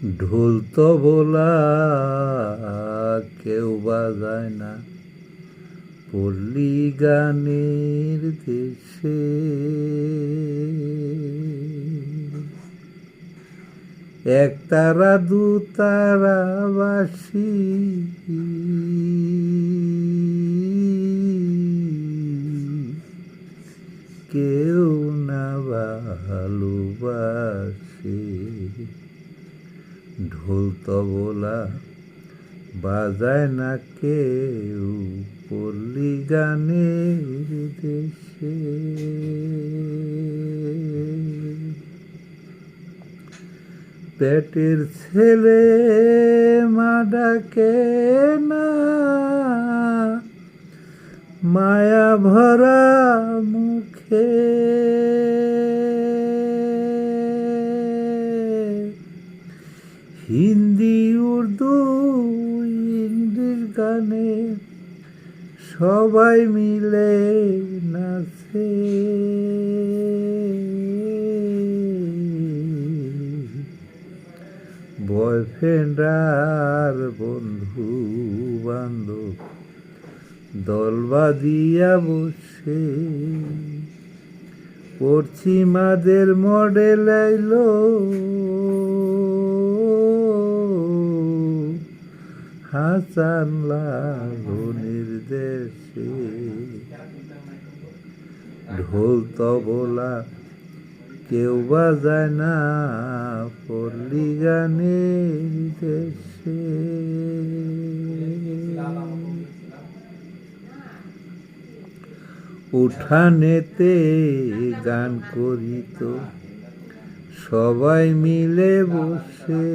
ঢোল তবলা কেউ বাজায় না পল্লী গানের দেশে। একতারা দুতারা বাসি কেউ না ভালোবাসে। ঢোল তবলা বাজায় না কেউ পল্লী গানের দেশে। পেটের ছেলে মা ডাকে না, মায়া ভরা মুখে হিন্দি উর্দু ইংলিশ গানে সবাই মিলে নাচে। বয়ফ্রেন্ড আর বন্ধু বান্ধব দল বাঁধিয়া বসে, পশ্চিমাদের মডেল আইলো হাসান লালনের দেশে। ঢোল তবলা কেউ বাজায় না পল্লী গানের দেশে। উঠানেতে গান করিত সবাই মিলে বসে,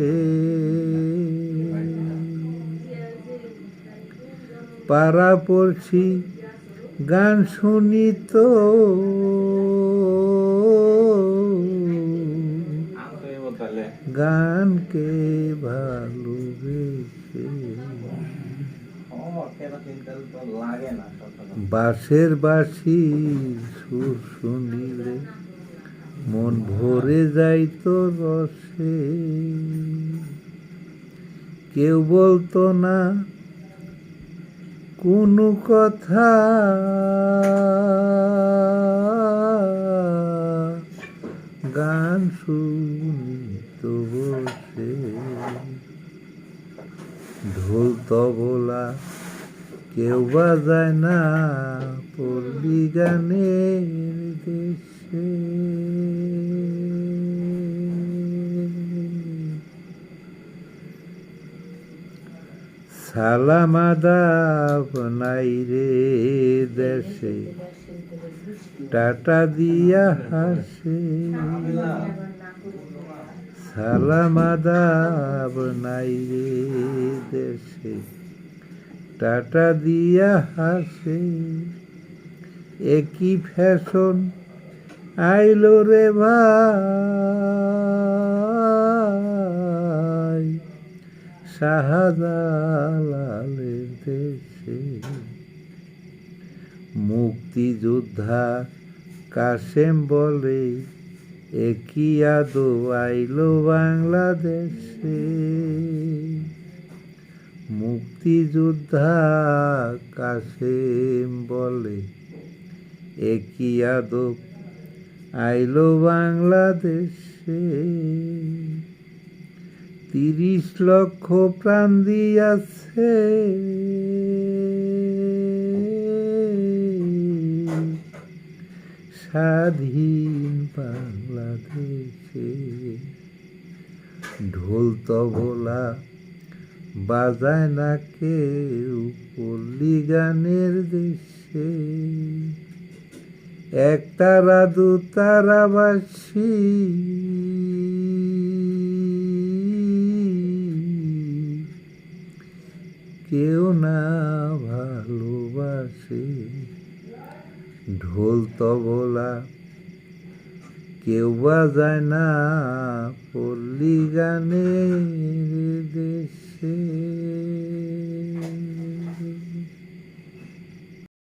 পাড়া পড়ছি গান শুনিত গানকে ভালোবেসে। বাঁশের বাঁশি সুর শুনিলে মন ভরে যাইত রসে। কেউ বলতো না কোনো কথা, গান শুনিত বসে। ঢোল তবলা কেউ বাজায় না পল্লী গানের দেশে। সালাম আদাব নাই রে দেশে, টাটা দিয়া হাসে। সালাম আদাব নাই রে দেশে, টাটা দিয়া হাসে। একই ফ্যাশন আইলো রে ভাই শাহজালালের দেশে। মুক্তিযোদ্ধা কাসেম বলে একই আদো আইলো বাংলাদেশে। মুক্তিযোদ্ধা কাসেম বলে একই আদো আইলো বাংলাদেশে। ৩০ লক্ষ প্রাণ দিয়াছে স্বাধীন বাংলাদেশে। ঢোল তবলা বাজায় না কেউ পল্লী গানের দেশে। একতারা দুতারা বাসি কেউ না ভালোবাসে। ঢোল তবলা কেউ বাজায় না পল্লী গানের দেশে।